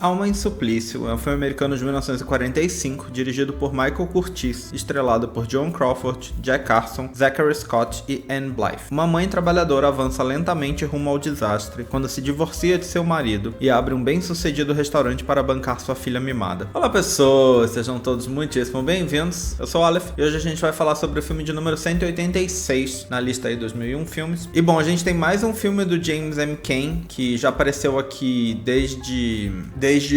Alma em Suplício é um filme americano de 1945, dirigido por Michael Curtiz, estrelado por Joan Crawford, Jack Carson, Zachary Scott e Anne Blyth. Uma mãe trabalhadora avança lentamente rumo ao desastre quando se divorcia de seu marido e abre um bem-sucedido restaurante para bancar sua filha mimada. Olá pessoas, sejam todos muitíssimo bem-vindos. Eu sou o Aleph e hoje a gente vai falar sobre o filme de número 186 na lista aí 2001 filmes. E bom, a gente tem mais um filme do James M. Cain, que já apareceu aqui desde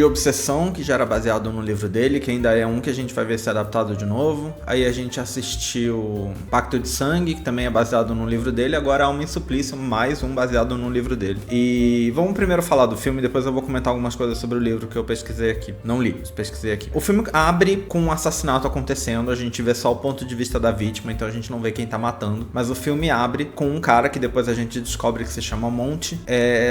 Obsessão, que já era baseado no livro dele, que ainda é um que a gente vai ver ser adaptado de novo. Aí a gente assistiu Pacto de Sangue, que também é baseado no livro dele. Agora Alma em Suplício, mais um baseado no livro dele. E vamos primeiro falar do filme, depois eu vou comentar algumas coisas sobre o livro que eu pesquisei aqui. Não li, pesquisei aqui. O filme abre com um assassinato acontecendo, a gente vê só o ponto de vista da vítima, então a gente não vê quem tá matando. Mas o filme abre com um cara que depois a gente descobre que se chama Monty,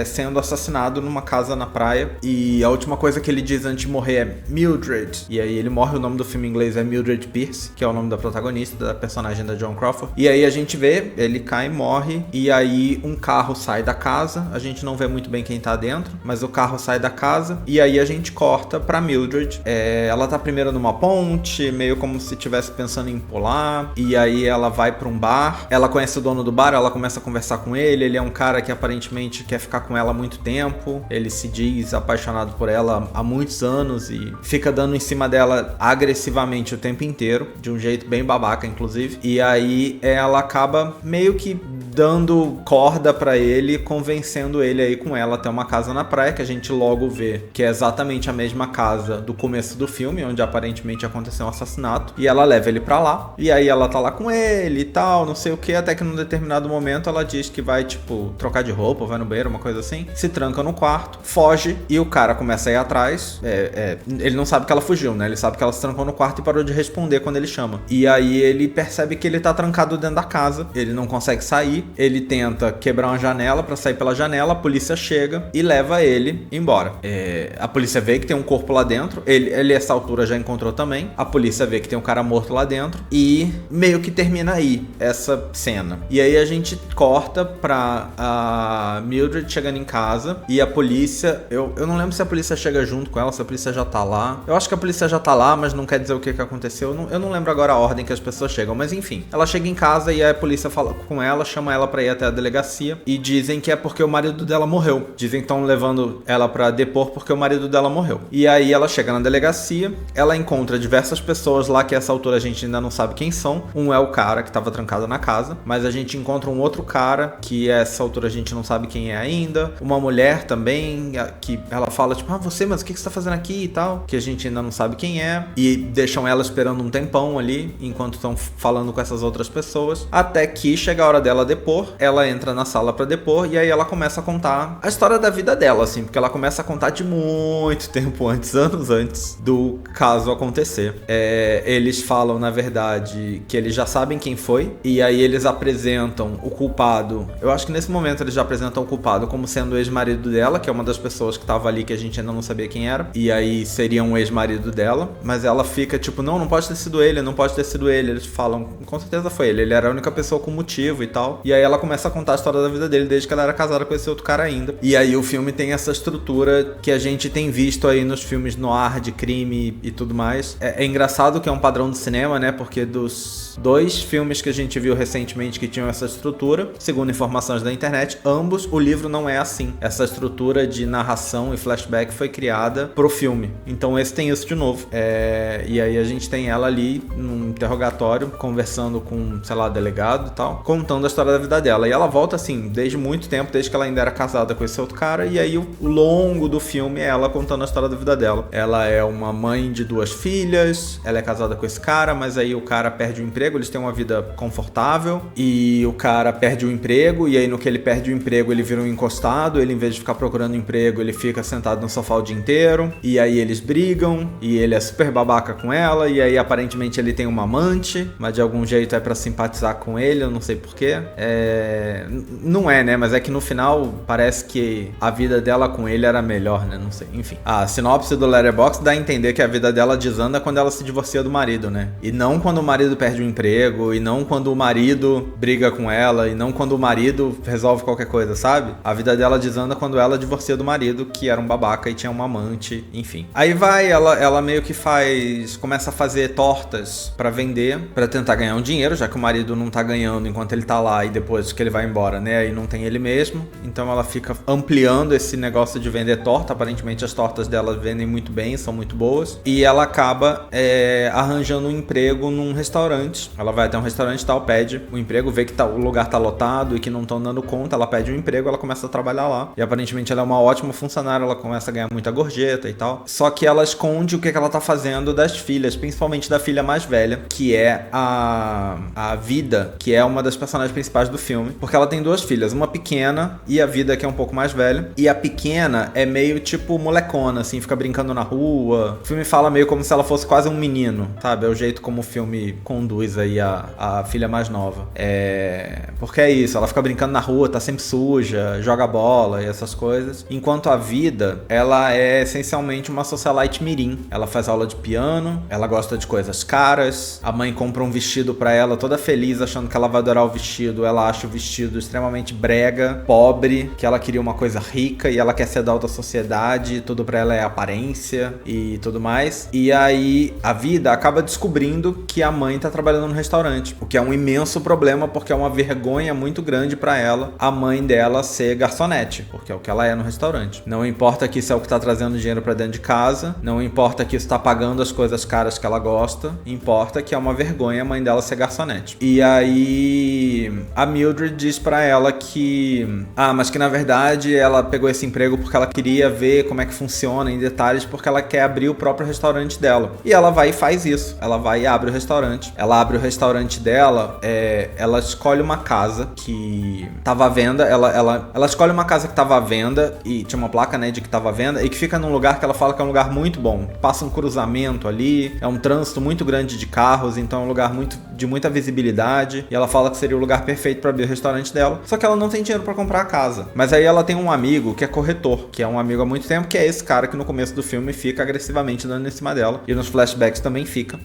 sendo assassinado numa casa na praia. E a última coisa que ele diz antes de morrer é Mildred. E aí ele morre, o nome do filme em inglês é Mildred Pierce, que é o nome da protagonista, da personagem da Joan Crawford. E aí a gente vê, ele cai e morre, e aí um carro sai da casa, a gente não vê muito bem quem tá dentro, mas o carro sai da casa, e aí a gente corta pra Mildred. Ela tá primeiro numa ponte, meio como se estivesse pensando em pular, e aí ela vai pra um bar, ela conhece o dono do bar, ela começa a conversar com ele é um cara que aparentemente quer ficar com ela há muito tempo, ele se diz apaixonado por ela há muitos anos e fica dando em cima dela agressivamente o tempo inteiro, de um jeito bem babaca inclusive, e aí ela acaba meio que dando corda pra ele, convencendo ele aí com ela até uma casa na praia, que a gente logo vê que é exatamente a mesma casa do começo do filme, onde aparentemente aconteceu um assassinato, e ela leva ele pra lá, e aí ela tá lá com ele e tal, não sei o que, até que num determinado momento ela diz que vai, tipo, trocar de roupa, vai no banheiro, uma coisa assim, se tranca no quarto, foge, e o cara começa a ir atrás, ele não sabe que ela fugiu, né, ele sabe que ela se trancou no quarto e parou de responder quando ele chama, e aí ele percebe que ele tá trancado dentro da casa, ele não consegue sair, ele tenta quebrar uma janela pra sair pela janela, a polícia chega e leva ele embora. A polícia vê que tem um corpo lá dentro, ele essa altura já encontrou também, a polícia vê que tem um cara morto lá dentro e meio que termina aí essa cena. E aí a gente corta pra a Mildred chegando em casa e a polícia, eu não lembro se a polícia chega junto com ela, se a polícia já tá lá. Eu acho que a polícia já tá lá, mas não quer dizer o que aconteceu. Eu não lembro agora a ordem que as pessoas chegam, mas enfim. Ela chega em casa e a polícia fala com ela, chama ela pra ir até a delegacia e dizem que é porque o marido dela morreu. Dizem que estão levando ela pra depor porque o marido dela morreu. E aí ela chega na delegacia, ela encontra diversas pessoas lá que a essa altura a gente ainda não sabe quem são. Um é o cara que tava trancado na casa, mas a gente encontra um outro cara que a essa altura a gente não sabe quem é ainda. Uma mulher também, que ela fala tipo, você, mas o que você tá fazendo aqui e tal? Que a gente ainda não sabe quem é. E deixam ela esperando um tempão ali, enquanto estão falando com essas outras pessoas. Até que chega a hora dela depor, ela entra na sala pra depor e aí ela começa a contar a história da vida dela, assim, porque ela começa a contar de muito tempo antes, anos antes do caso acontecer. Eles falam, na verdade, que eles já sabem quem foi, e aí eles apresentam o culpado. Eu acho que nesse momento eles já apresentam o culpado como sendo o ex-marido dela, que é uma das pessoas que tava ali que a gente ainda não sabia quem era, e aí seria um ex-marido dela, mas ela fica tipo, não pode ter sido ele, não pode ter sido ele. Eles falam, com certeza foi ele era a única pessoa com motivo e tal, e aí ela começa a contar a história da vida dele desde que ela era casada com esse outro cara ainda. E aí o filme tem essa estrutura que a gente tem visto aí nos filmes noir de crime e tudo mais. É engraçado que é um padrão do cinema, né, porque dos 2 filmes que a gente viu recentemente que tinham essa estrutura, segundo informações da internet, ambos, o livro não é assim. Essa estrutura de narração e flashback foi criada pro filme. Então esse tem isso de novo. E aí a gente tem ela ali num interrogatório, conversando com, sei lá, delegado e tal, contando a história da vida dela. E ela volta assim, desde muito tempo, desde que ela ainda era casada com esse outro cara, e aí o longo do filme é ela contando a história da vida dela. Ela é uma mãe de 2 filhas, ela é casada com esse cara, mas aí o cara perde o emprego, eles têm uma vida confortável, e o cara perde o emprego, e aí no que ele perde o emprego, ele vira um encostado, ele em vez de ficar procurando emprego, ele fica sentado no sofá o dia inteiro, e aí eles brigam, e ele é super babaca com ela, e aí aparentemente ele tem uma amante, mas de algum jeito é pra simpatizar com ele, eu não sei porquê. Não é, né? Mas é que no final parece que a vida dela com ele era melhor, né? Não sei. Enfim. A sinopse do Letterboxd dá a entender que a vida dela desanda quando ela se divorcia do marido, né? E não quando o marido perde o emprego, e não quando o marido briga com ela, e não quando o marido resolve qualquer coisa, sabe? A vida dela desanda quando ela divorcia do marido, que era um babaca e tinha uma amante, enfim. Aí ela meio que começa a fazer tortas pra vender, pra tentar ganhar um dinheiro, já que o marido não tá ganhando enquanto ele tá lá e depois que ele vai embora, né? Aí não tem ele mesmo. Então ela fica ampliando esse negócio de vender torta. Aparentemente as tortas dela vendem muito bem, são muito boas. E ela acaba arranjando um emprego num restaurante. Ela vai até um restaurante e tal, pede o emprego, vê que o lugar tá lotado e que não estão dando conta. Ela pede um emprego, ela começa a trabalhar lá. E aparentemente ela é uma ótima funcionária, ela começa a ganhar muita gorjeta e tal. Só que ela esconde o que ela tá fazendo das filhas, principalmente da filha mais velha, que é a Vida, que é uma das personagens principais do filme. Porque ela tem duas filhas, uma pequena e a Vida, que é um pouco mais velha. E a pequena é meio tipo molecona, assim, fica brincando na rua. O filme fala meio como se ela fosse quase um menino, sabe? É o jeito como o filme conduz aí a filha mais nova. Porque é isso, ela fica brincando na rua, tá sempre suja, joga bola e essas coisas. Enquanto a Vida, ela é essencialmente uma socialite mirim. Ela faz aula de piano, ela gosta de coisas caras, a mãe compra um vestido pra ela toda feliz, achando que ela vai adorar o vestido. Ela acha o vestido extremamente brega, pobre, que ela queria uma coisa rica e ela quer ser da alta sociedade, tudo pra ela é aparência e tudo mais. E aí a Vida acaba descobrindo que a mãe tá trabalhando no restaurante, o que é um imenso problema, porque é uma vergonha muito grande pra ela a mãe dela ser garçonete, porque é o que ela é no restaurante. Não importa que isso é o que tá trazendo dinheiro pra dentro de casa, não importa que isso tá pagando as coisas caras que ela gosta, importa que é uma vergonha a mãe dela ser garçonete. E aí a Mildred diz pra ela que mas que na verdade ela pegou esse emprego porque ela queria ver como é que funciona em detalhes, porque ela quer abrir o próprio restaurante dela. E ela vai e faz isso. Ela vai e abre o restaurante. Ela abre o restaurante dela, ela escolhe uma casa que tava à venda, ela escolhe uma casa que tava à venda e tinha uma placa, né, de que tava à venda, e que fica num lugar que ela fala que é um lugar muito bom. Passa um cruzamento ali, é um trânsito muito grande de carros, então é um lugar de muita visibilidade, e ela fala que seria o lugar perfeito para abrir o restaurante dela. Só que ela não tem dinheiro para comprar a casa. Mas aí ela tem um amigo que é corretor, que é um amigo há muito tempo, que é esse cara que no começo do filme fica agressivamente dando em cima dela, e nos flashbacks também fica,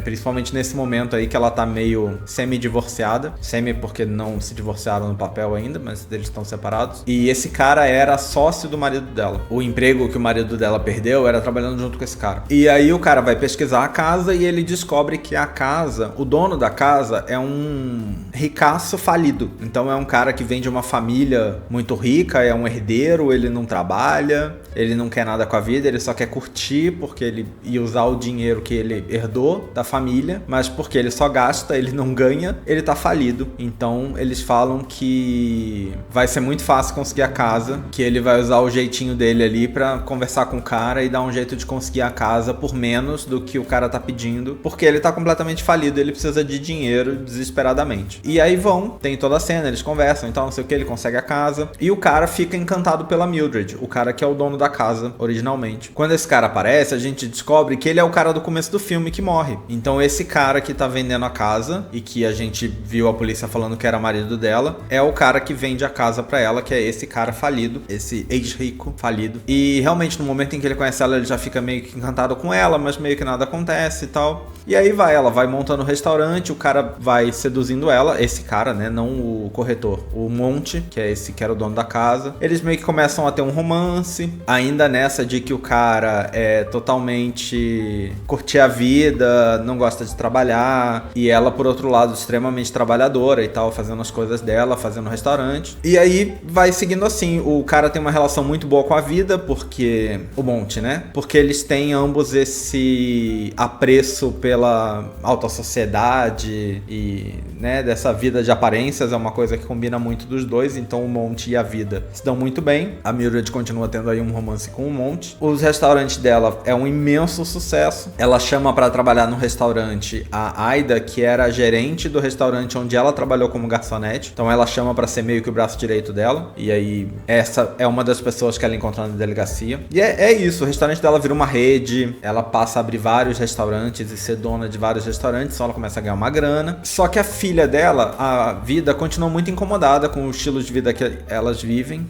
principalmente nesse momento aí que ela tá meio semi-divorciada, porque não se divorciaram no papel ainda, mas eles estão separados. E esse cara era sócio do marido dela. O emprego que o marido dela perdeu era trabalhando junto com esse cara. E aí o cara vai pesquisar a casa e ele descobre que a casa, o dono da casa é um ricaço falido. Então é um cara que vem de uma família muito rica, é um herdeiro, ele não trabalha, ele não quer nada com a vida, ele só quer curtir porque ele ia usar o dinheiro que ele herdou da família, mas porque ele só gasta, ele não ganha, ele tá falido. Então eles falam que vai ser muito fácil conseguir a casa, que ele vai usar o jeitinho dele ali pra conversar com o cara e dar um jeito de conseguir a casa por menos do que o cara tá pedindo, porque ele tá completamente falido, ele precisa de dinheiro desesperadamente. E aí tem toda a cena, eles conversam, então não sei o que, ele consegue a casa, e o cara fica encantado pela Mildred, o cara que é o dono da casa originalmente. Quando esse cara aparece, a gente descobre que ele é o cara do começo do filme que morre. Então esse cara que tá vendendo a casa, e que a gente viu a polícia falando que era marido dela, é o cara que vende a casa pra ela, que é esse cara falido, esse ex-rico falido. E realmente no momento em que ele conhece ela, ele já fica meio que encantado com ela, mas meio que nada acontece e tal. E aí ela vai montando o restaurante, o cara vai seduzindo ela, esse cara, né, não o corretor, o Monte, que é esse que era o dono da casa. Eles meio que começam a ter um romance, ainda nessa de que o cara é totalmente curtir a vida, não gosta de trabalhar, e ela, por outro lado, extremamente trabalhadora e tal, fazendo as coisas dela, fazendo o restaurante. E aí vai seguindo assim, o cara tem uma relação muito boa com a vida, porque o Monte, né, porque eles têm ambos esse apreço pela alta sociedade e, né, dessa vida de aparências, é uma coisa que combina muito dos dois, então o Monte e a Vida se dão muito bem. A Mildred continua tendo aí um romance com o Monte. Os restaurantes dela é um imenso sucesso. Ela chama pra trabalhar no restaurante a Aida, que era a gerente do restaurante onde ela trabalhou como garçonete, então ela chama pra ser meio que o braço direito dela, e aí essa é uma das pessoas que ela encontra na delegacia. E é isso, o restaurante dela vira uma rede, ela passa a abrir vários restaurantes e ser dona de vários restaurantes, então ela começa a ganhar uma grana. Só que a filha dela ela, a vida, continua muito incomodada com o estilo de vida que elas vivem.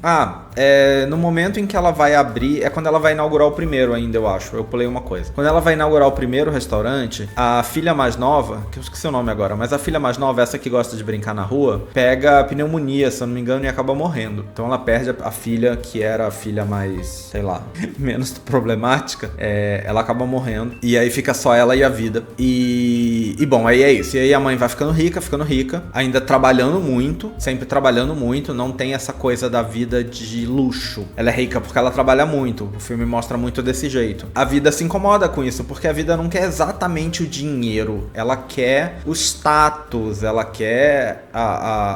No momento em que ela vai abrir, é quando ela vai inaugurar o primeiro ainda, eu acho. Eu pulei uma coisa. Quando ela vai inaugurar o primeiro restaurante, a filha mais nova, que eu esqueci o nome agora, mas a filha mais nova, essa que gosta de brincar na rua, pega pneumonia, se eu não me engano, e acaba morrendo. Então ela perde a filha, que era a filha mais, sei lá, menos problemática, ela acaba morrendo. E aí fica só ela e a vida. E bom, aí é isso. E aí a mãe vai ficando rica, ainda trabalhando muito, sempre trabalhando muito, não tem essa coisa da vida de luxo. Ela é rica porque ela trabalha muito. O filme mostra muito desse jeito. A vida se incomoda com isso, porque a vida não quer exatamente o dinheiro. Ela quer o status, ela quer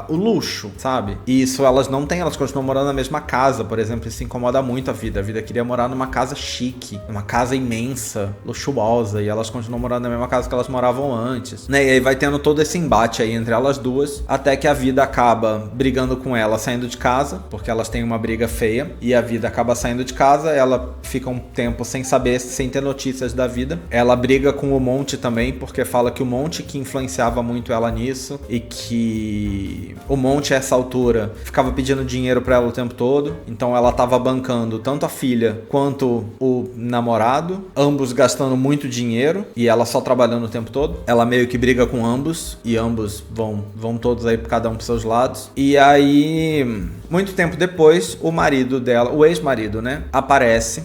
o luxo, sabe? E isso elas não têm, elas continuam morando na mesma casa, por exemplo, isso incomoda muito a vida. A vida queria morar numa casa chique, numa casa imensa, luxuosa, e elas continuam morando na mesma casa que elas moravam antes, né? E aí vai tendo todo esse embate aí entre elas duas, até que a vida acaba brigando com ela, saindo de casa, porque elas têm uma briga feia, e a vida acaba saindo de casa, ela fica um tempo sem saber, sem ter notícias da vida. Ela briga com o Monte também, porque fala que o Monte que influenciava muito ela nisso, e que o Monte a essa altura ficava pedindo dinheiro pra ela o tempo todo, então ela tava bancando tanto a filha quanto o namorado, ambos gastando muito dinheiro, e ela só trabalhando o tempo todo. Ela meio que briga com ambos, e ambos vão todos aí, cada um pros seus lados. E aí, muito tempo depois, o marido dela, o ex-marido, né, aparece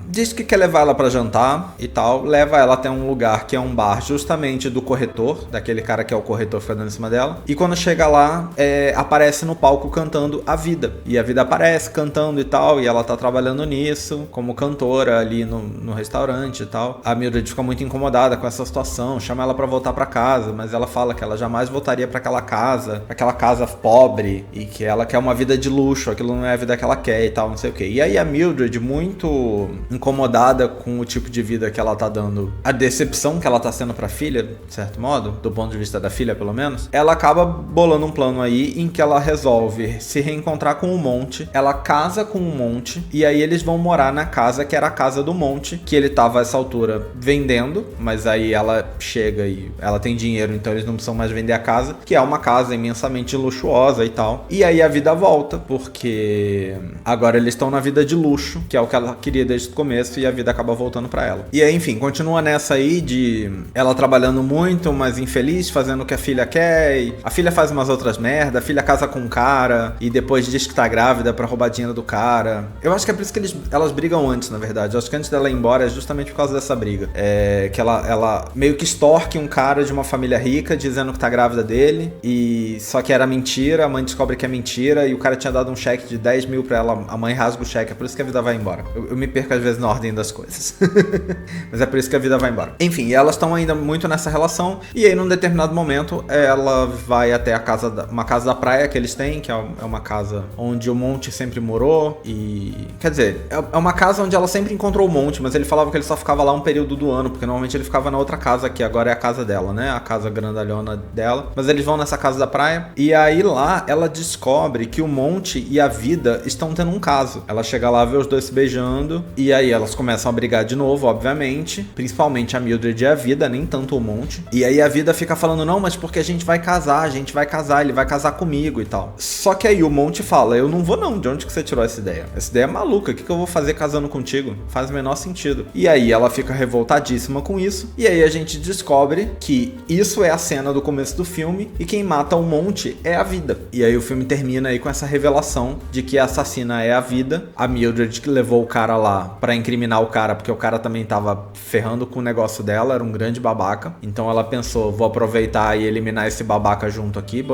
diz que quer levar ela pra jantar e tal, leva ela até um lugar que é um bar justamente do corretor, daquele cara que é o corretor ficando em cima dela, e quando chega lá, aparece no palco cantando a vida, e a vida aparece cantando e tal, e ela tá trabalhando nisso, como cantora ali no restaurante e tal. A Mildred fica muito incomodada com essa situação, chama ela pra voltar pra casa, mas ela fala que ela jamais voltaria pra aquela casa pobre, e que ela quer uma vida de luxo, aquilo não é a vida que ela quer e tal, não sei o que. E aí a Mildred, muito incomodada com o tipo de vida que ela tá dando, a decepção que ela tá sendo pra filha, de certo modo, do ponto de vista da filha pelo menos, ela acaba bolando um plano aí em que ela resolve se reencontrar com o Monte, ela casa com o Monte, e aí eles vão morar na casa que era a casa do Monte, que ele tava a essa altura vendendo, mas aí ela chega e ela tem dinheiro, então eles não precisam mais vender a casa, que é uma casa imensamente luxuosa e tal. E aí a vida volta, porque agora eles estão na vida de luxo, que é o que ela queria desde o começo, e a vida acaba voltando pra ela. E aí, enfim, continua nessa aí de ela trabalhando muito, mas infeliz, fazendo o que a filha quer, e a filha faz umas outras merda, a filha casa com um cara, e depois diz que tá grávida pra roubar dinheiro do cara. Eu acho que é por isso que elas brigam antes, na verdade. Eu acho que antes dela ir embora é justamente por causa dessa briga. Que ela meio que extorque um cara de uma família rica, dizendo que tá grávida dele, e só que era mentira, a mãe descobre que é mentira, e o cara tinha dado um cheque de 10 mil pra ela, a mãe rasga o cheque, é por isso que a vida vai embora. Eu me perco às vezes na ordem das coisas. Mas é por isso que a vida vai embora. Enfim, e elas estão ainda muito nessa relação, e aí num determinado momento ela vai até uma casa da praia que eles têm, que é uma casa onde o Monte sempre morou, e quer dizer, é uma casa onde ela sempre encontrou o Monte, mas ele falava que ele só ficava lá um período do ano, porque normalmente ele ficava na outra casa, que agora é a casa dela, né, a casa grandalhona dela, mas eles vão nessa casa da praia, e aí lá ela descobre que o Monte e a vida estão tendo um caso. Ela chega lá, vê os dois se beijando, e aí elas começam a brigar de novo, obviamente, principalmente a Mildred e a vida, nem tanto o Monte, e aí a vida fica falando, não, mas porque a gente vai casar, ele vai casar comigo e tal. Só que aí o Monte fala, eu não vou não, de onde que você tirou essa ideia? Essa ideia é maluca, o que eu vou fazer casando contigo? Faz o menor sentido. E aí ela fica revoltadíssima com isso, e aí a gente descobre que isso é a cena do começo do filme, e quem mata o Monte é a vida. E aí o filme termina aí com essa revelação de que a assassina é a vida, a Mildred que levou o cara lá pra incriminar o cara, porque o cara também tava ferrando com o negócio dela, era um grande babaca, então ela pensou, vou aproveitar e eliminar esse babaca junto aqui,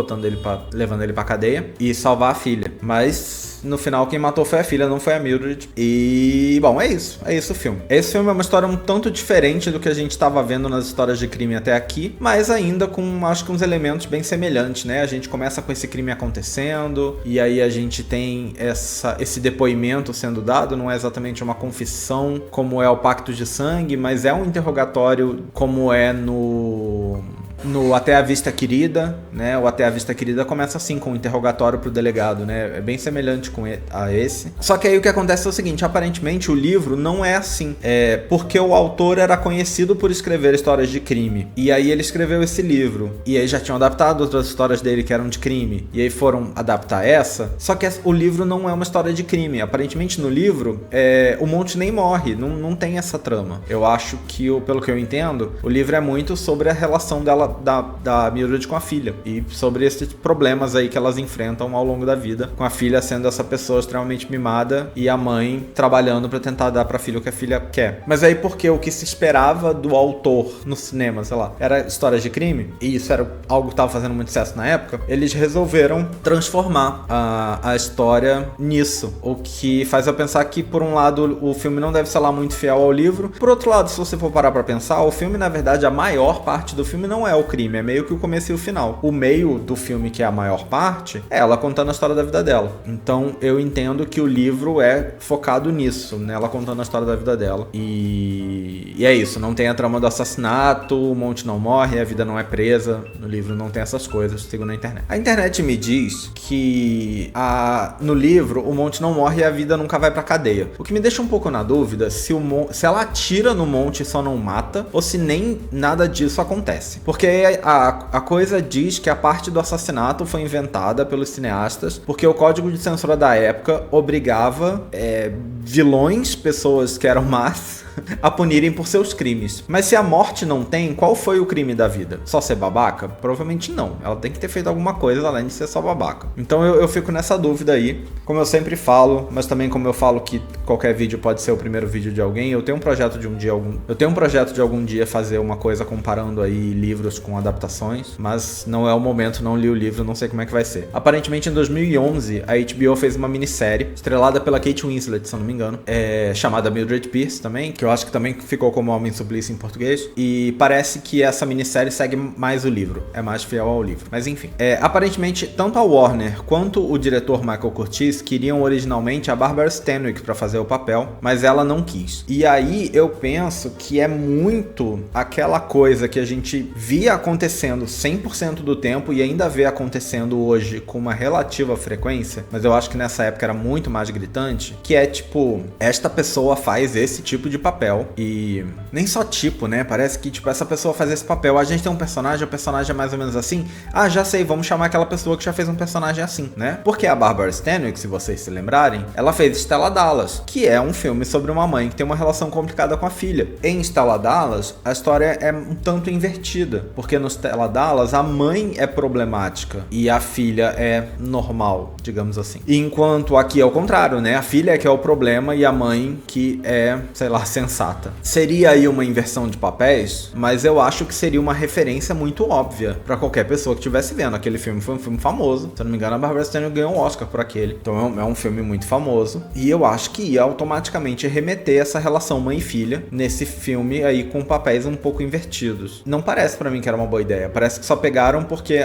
levando ele pra cadeia, e salvar a filha. Mas no final quem matou foi a filha, não foi a Mildred. E bom, é isso o filme. Esse filme é uma história um tanto diferente do que a gente tava vendo nas histórias de crime até aqui, mas ainda com, acho que uns elementos bem semelhantes, né? A gente começa com esse crime acontecendo, e aí a gente tem esse depoimento sendo dado, não é exatamente uma confissão como é o Pacto de Sangue, mas é um interrogatório como é no no Até a Vista Querida, né? O Até a Vista Querida começa assim, com um interrogatório pro delegado, né? É bem semelhante a esse. Só que aí o que acontece é o seguinte, aparentemente o livro não é assim. É porque o autor era conhecido por escrever histórias de crime. E aí ele escreveu esse livro. E aí já tinham adaptado outras histórias dele que eram de crime. E aí foram adaptar essa. Só que o livro não é uma história de crime. Aparentemente no livro, o Monty nem morre. Não tem essa trama. Eu acho que, pelo que eu entendo, o livro é muito sobre a relação dela, da Mildred com a filha. E sobre esses problemas aí que elas enfrentam ao longo da vida. Com a filha sendo essa pessoa extremamente mimada e a mãe trabalhando pra tentar dar pra filha o que a filha quer. Mas aí porque o que se esperava do autor no cinema, sei lá, era histórias de crime, e isso era algo que tava fazendo muito sucesso na época, eles resolveram transformar a história nisso. O que faz eu pensar que, por um lado, o filme não deve ser lá muito fiel ao livro. Por outro lado, se você for parar pra pensar, o filme, na verdade, a maior parte do filme não é o crime, é meio que o começo e o final. O meio do filme, que é a maior parte, é ela contando a história da vida dela. Então, eu entendo que o livro é focado nisso, né? Ela contando a história da vida dela. E é isso, não tem a trama do assassinato, o Monty não morre, a vida não é presa. No livro não tem essas coisas, sigo na internet. A internet me diz que no livro o Monty não morre e a vida nunca vai pra cadeia. O que me deixa um pouco na dúvida se ela atira no Monty e só não mata, ou se nem nada disso acontece. Porque a coisa diz que a parte do assassinato foi inventada pelos cineastas, porque o código de censura da época obrigava vilões, pessoas que eram más, a punirem por seus crimes. Mas se a morte não tem, qual foi o crime da vida? Só ser babaca? Provavelmente não. Ela tem que ter feito alguma coisa além de ser só babaca. Então eu fico nessa dúvida aí. Como eu sempre falo, mas também como eu falo que qualquer vídeo pode ser o primeiro vídeo de alguém, eu tenho um projeto de algum dia fazer uma coisa comparando aí livros com adaptações, mas não é o momento, não li o livro, não sei como é que vai ser. Aparentemente em 2011, a HBO fez uma minissérie estrelada pela Kate Winslet, se eu não me engano, chamada Mildred Pierce também, que eu acho que também ficou como Homem Suplicy em português, e parece que essa minissérie segue mais o livro, é mais fiel ao livro. Mas enfim, aparentemente tanto a Warner quanto o diretor Michael Curtiz queriam originalmente a Barbara Stanwyck para fazer o papel, mas ela não quis. E aí eu penso que é muito aquela coisa que a gente via acontecendo 100% do tempo e ainda vê acontecendo hoje com uma relativa frequência, mas eu acho que nessa época era muito mais gritante, que é tipo, esta pessoa faz esse tipo de papel, e nem só tipo, né? Parece que tipo, essa pessoa faz esse papel, a gente tem um personagem, o personagem é mais ou menos assim, já sei, vamos chamar aquela pessoa que já fez um personagem assim, né? Porque a Barbara Stanwyck, se vocês se lembrarem, ela fez Stella Dallas, que é um filme sobre uma mãe que tem uma relação complicada com a filha. Em Stella Dallas, a história é um tanto invertida, porque no Stella Dallas a mãe é problemática e a filha é normal, digamos assim. Enquanto aqui é o contrário, né? A filha é que é o problema e a mãe que é, sei lá, sensata. Seria aí uma inversão de papéis, mas eu acho que seria uma referência muito óbvia pra qualquer pessoa que estivesse vendo. Aquele filme foi um filme famoso. Se eu não me engano, a Barbara Stanwyck ganhou um Oscar por aquele. Então é um filme muito famoso. E eu acho que ia automaticamente remeter essa relação mãe e filha nesse filme aí com papéis um pouco invertidos. Não parece pra mim que era uma boa ideia. Parece que só pegaram porque,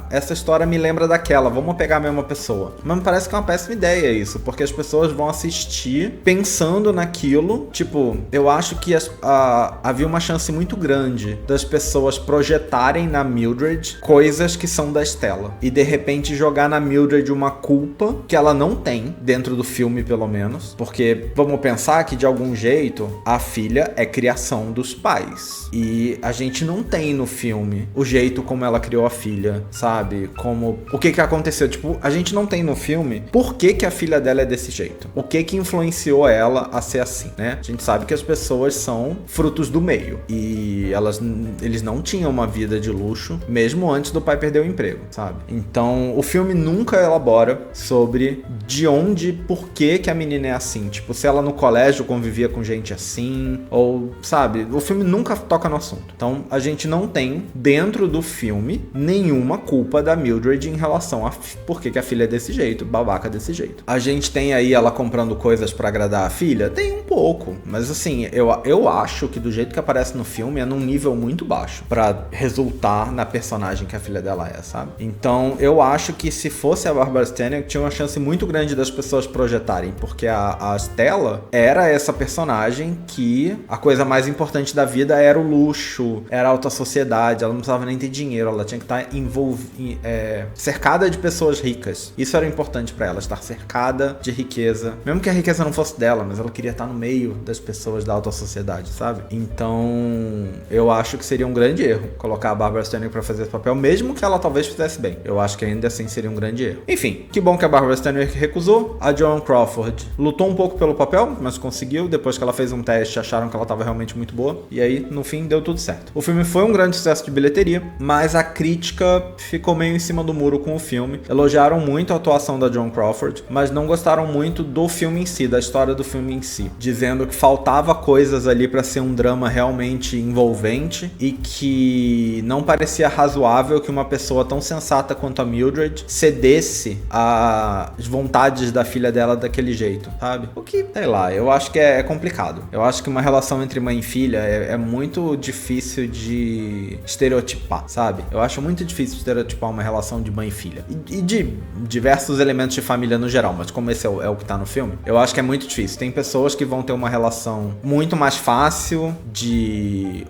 essa história me lembra daquela, vamos pegar a mesma pessoa. Mas me parece que é uma péssima ideia isso, porque as pessoas vão assistir pensando naquilo. Tipo, eu acho que havia uma chance muito grande das pessoas projetarem na Mildred coisas que são da Stella. E de repente jogar na Mildred uma culpa que ela não tem, dentro do filme pelo menos. Porque vamos pensar que de algum jeito a filha é criação dos pais. E a gente não tem no filme o jeito como ela criou a filha, sabe? Como o que aconteceu. Tipo, a gente não tem no filme por que a filha dela é desse jeito. O que influenciou ela a ser assim, né? A gente sabe que as pessoas são frutos do meio. E eles não tinham uma vida de luxo, mesmo antes do pai perder o emprego, sabe? Então, o filme nunca elabora sobre de onde, por que a menina é assim. Tipo, se ela no colégio convivia com gente assim, ou, sabe? O filme nunca toca no assunto. Então, a gente não tem, dentro do filme, nenhuma culpa da Mildred em relação a por que a filha é desse jeito, babaca desse jeito. A gente tem aí ela comprando coisas pra agradar a filha? Tem um pouco, mas assim, eu acho que do jeito que aparece no filme é num nível muito baixo pra resultar na personagem que a filha dela é, sabe? Então, eu acho que se fosse a Barbara Stanwyck, tinha uma chance muito grande das pessoas projetarem, porque a Stella era essa personagem que a coisa mais importante da vida era o luxo, era a alta sociedade, sociedade, ela não precisava nem ter dinheiro, ela tinha que estar cercada de pessoas ricas. Isso era importante pra ela, estar cercada de riqueza. Mesmo que a riqueza não fosse dela, mas ela queria estar no meio das pessoas da alta sociedade, sabe? Então, eu acho que seria um grande erro colocar a Barbara Stanwyck pra fazer esse papel, mesmo que ela talvez fizesse bem. Eu acho que ainda assim seria um grande erro. Enfim, que bom que a Barbara Stanwyck recusou. A Joan Crawford lutou um pouco pelo papel, mas conseguiu. Depois que ela fez um teste, acharam que ela estava realmente muito boa. E aí, no fim, deu tudo certo. O filme foi um grande sucesso de bilheteria, mas a crítica ficou meio em cima do muro com o filme. Elogiaram muito a atuação da Joan Crawford, mas não gostaram muito do filme em si, da história do filme em si, dizendo que faltava coisas ali para ser um drama realmente envolvente e que não parecia razoável que uma pessoa tão sensata quanto a Mildred cedesse às vontades da filha dela daquele jeito, sabe? O que, sei lá, eu acho que é complicado. Eu acho que uma relação entre mãe e filha é muito difícil de estereotipar, sabe? Eu acho muito difícil estereotipar uma relação de mãe e filha. E de diversos elementos de família no geral, mas como esse é o que tá no filme, eu acho que é muito difícil. Tem pessoas que vão ter uma relação muito mais fácil de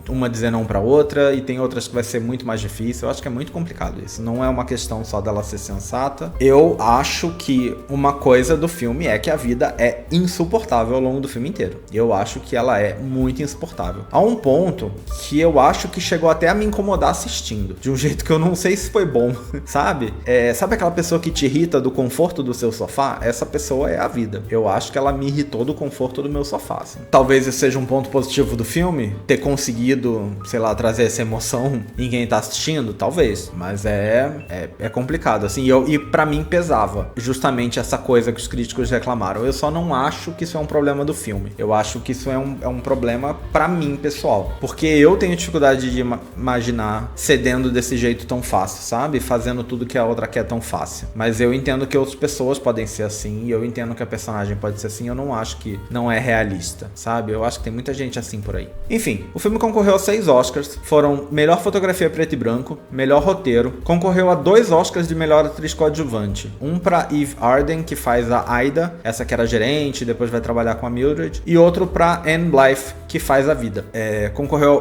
uma dizer não pra outra, e tem outras que vai ser muito mais difícil. Eu acho que é muito complicado isso. Não é uma questão só dela ser sensata. Eu acho que uma coisa do filme é que a vida é insuportável ao longo do filme inteiro. Eu acho que ela é muito insuportável. A um ponto que eu acho que chegou até a me incomodar assistindo. De um jeito que eu não sei se foi bom, sabe? Sabe aquela pessoa que te irrita do conforto do seu sofá? Essa pessoa é a vida. Eu acho que ela me irritou do conforto do meu sofá, assim. Talvez esse seja um ponto positivo do filme, ter conseguido, sei lá, trazer essa emoção em quem tá assistindo, talvez. Mas é complicado, assim. E pra mim pesava justamente essa coisa que os críticos reclamaram. Eu só não acho que isso é um problema do filme. Eu acho que isso é um problema pra mim, pessoal. Porque eu tenho dificuldade de imaginar cedendo desse jeito tão fácil, sabe? Fazendo tudo que a outra quer tão fácil. Mas eu entendo que outras pessoas podem ser assim, e eu entendo que a personagem pode ser assim. Eu não acho que não é realista, sabe? Eu acho que tem muita gente assim por aí. Enfim, o filme concorreu a 6 Oscars. Foram melhor fotografia preto e branco, melhor roteiro. Concorreu a 2 Oscars de melhor atriz coadjuvante. Um pra Eve Arden, que faz a Ida, essa que era gerente, depois vai trabalhar com a Mildred. E outro pra Anne Blyth, que faz a vida.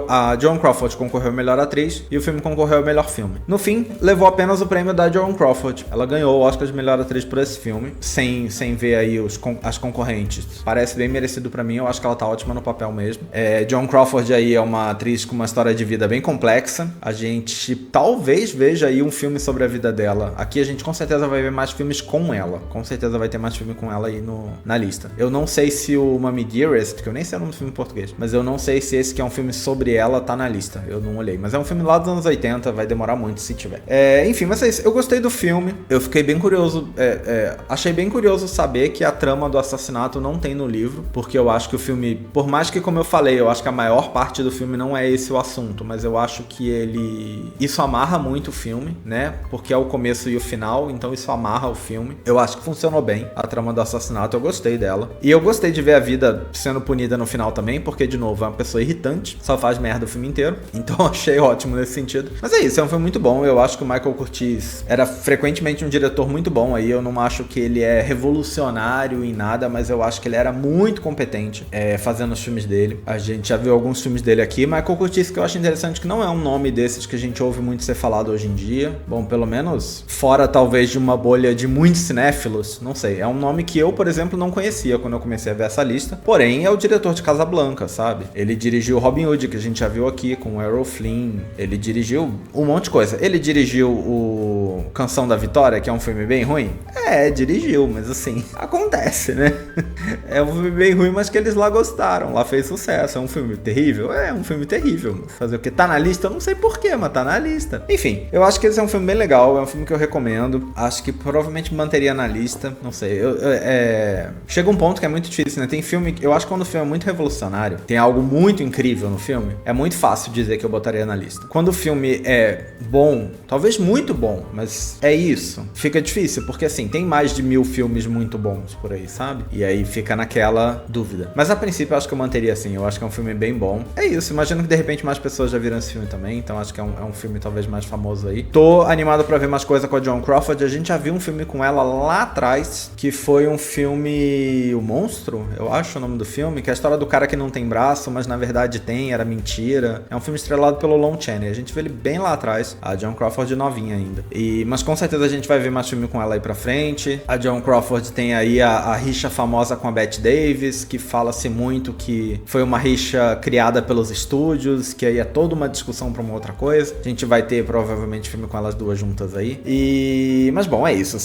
A Joan Crawford concorreu a melhor atriz e o filme concorreu a melhor filme. No fim, levou apenas o prêmio da Joan Crawford. Ela ganhou o Oscar de melhor atriz por esse filme, sem ver aí as concorrentes. Parece bem merecido pra mim, eu acho que ela tá ótima no papel mesmo. Joan Crawford aí é uma atriz com uma história de vida bem complexa. A gente talvez veja aí um filme sobre a vida dela. Aqui a gente com certeza vai ver mais filmes com ela. Com certeza vai ter mais filme com ela aí na lista. Eu não sei se o Mommy Dearest, que eu nem sei o nome do filme em português, mas eu não sei se esse que é um filme sobre ela tá na lista. Eu não olhei. Mas é um filme lá dos anos 80, vai demorar muito se tiver. Enfim, mas é isso. Eu gostei do filme. Eu fiquei bem curioso. Achei bem curioso saber que a trama do assassinato não tem no livro, porque eu acho que o filme, por mais que, como eu falei, eu acho que a maior parte do filme não é esse o assunto, mas eu acho que isso amarra muito o filme, né? Porque é o começo e o final, então isso amarra o filme. Eu acho que funcionou bem a trama do assassinato, eu gostei dela. E eu gostei de ver a vida sendo punida no final também, porque, de novo, é uma pessoa irritante, só faz merda o filme inteiro. Então achei ótimo nesse sentido. Mas é isso, é um filme muito bom. Eu acho que o Michael Curtiz era frequentemente um diretor muito bom aí. Eu não acho que ele é revolucionário em nada, mas eu acho que ele era muito competente fazendo os filmes dele. A gente já viu alguns filmes dele aqui. Michael Curtiz, que eu acho interessante, que não é um nome desses que a gente ouve muito ser falado hoje em dia. Bom, pelo menos fora talvez de uma bolha de muitos cinéfilos, não sei. É um nome que eu, por exemplo, não conhecia quando eu comecei a ver essa lista. Porém, é o diretor de Casablanca, sabe? Ele dirigiu Robin Hood, que a gente já viu aqui, com o Errol Flynn. Ele dirigiu um monte de coisa. Ele dirigiu o Canção da Vitória, que é um filme bem ruim. Dirigiu, mas assim, acontece, né? É um filme bem ruim, mas que eles lá gostaram. Lá fez sucesso. É um filme terrível? É um filme terrível. Fazer o quê? Tá na lista? Eu não sei porquê, mas tá na lista. Enfim, eu acho que esse é um filme bem legal. É um filme que eu recomendo. Acho que provavelmente manteria na lista. Não sei. Chega um ponto que é muito difícil, né? Tem filme... Eu acho que quando o filme é muito revolucionário, tem algo muito incrível no filme, é muito fácil dizer que eu botaria na lista. Quando o filme é bom, talvez muito bom, mas é isso, fica difícil, porque assim, tem mais de 1000 filmes muito bons por aí, sabe? E aí fica naquela dúvida. Mas a princípio eu acho que eu manteria assim, eu acho que é um filme bem bom. É isso, imagino que de repente mais pessoas já viram esse filme também, então acho que é um filme talvez mais famoso aí. Tô animado pra ver mais coisa com a Joan Crawford. A gente já viu um filme com ela lá atrás, que foi um filme... O Monstro, eu acho o nome do filme, que é a história do cara que não tem braço, mas na verdade tem, era mentira. É um filme estrelado pelo Lon Chaney. A gente vê ele bem lá atrás, a Joan Crawford novinha ainda. Mas com certeza a gente vai ver mais filme com ela aí pra frente. A Joan Crawford tem aí a rixa famosa com a Bette Davis, que fala-se muito que foi uma rixa criada pelos estúdios, que aí é toda uma discussão pra uma outra coisa. A gente vai ter provavelmente filme com elas duas juntas aí. Mas bom, é isso.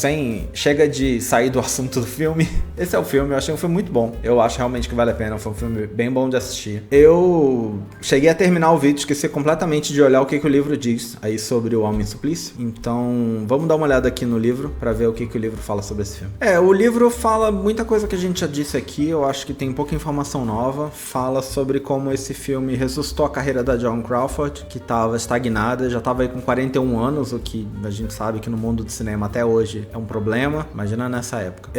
Chega de sair do assunto do filme. Esse é o filme, eu achei um filme muito bom. Eu acho realmente que vale a pena. Foi um filme bem bom de assistir. Eu cheguei a terminar o vídeo, esqueci completamente de olhar o que o livro diz aí sobre o Homem Suplício. Então, vamos dar uma olhada aqui no livro pra ver o que o livro fala sobre esse filme. O livro fala muita coisa que a gente já disse aqui. Eu acho que tem pouca informação nova. Fala sobre como esse filme ressuscitou a carreira da Joan Crawford, que estava estagnada, já estava aí com 41 anos, o que a gente sabe que no mundo do cinema até hoje é um problema. Imagina nessa época.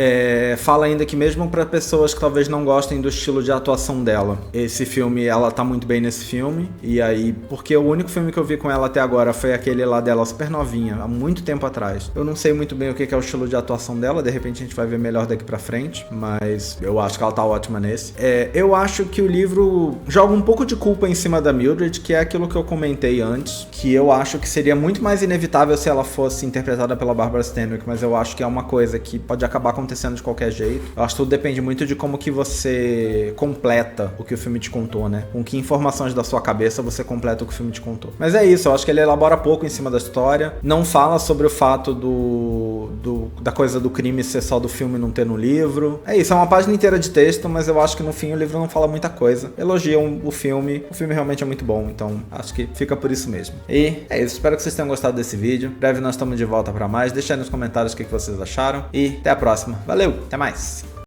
Fala ainda que mesmo para pessoas que talvez não gostem do estilo de atuação dela, esse filme, ela tá muito bem nesse filme. E aí, porque o único filme que eu vi com ela até agora foi aquele lá dela super novinha, há muito tempo atrás. Eu não sei muito bem o que é o estilo de atuação dela, de repente a gente vai ver melhor daqui pra frente, mas eu acho que ela tá ótima nesse. Eu acho que o livro joga um pouco de culpa em cima da Mildred, que é aquilo que eu comentei antes, que eu acho que seria muito mais inevitável se ela fosse interpretada pela Barbara Stanwyck, mas eu acho que é uma coisa que pode acabar acontecendo de qualquer jeito. Eu acho que tudo depende muito de como que você completa o que o filme te contou, né? Com que informações da sua cabeça você completa o que o filme te contou. Mas é isso, eu acho que ele elabora pouco em cima da história, não fala sobre o fato da coisa do crime ser só do filme e não ter no livro. É isso, é uma página inteira de texto, mas eu acho que no fim o livro não fala muita coisa. Elogiam o filme realmente é muito bom, então acho que fica por isso mesmo. E é isso, espero que vocês tenham gostado desse vídeo. Em breve nós estamos de volta pra mais, deixa aí nos comentários o que vocês acharam e até a próxima. Valeu, até mais!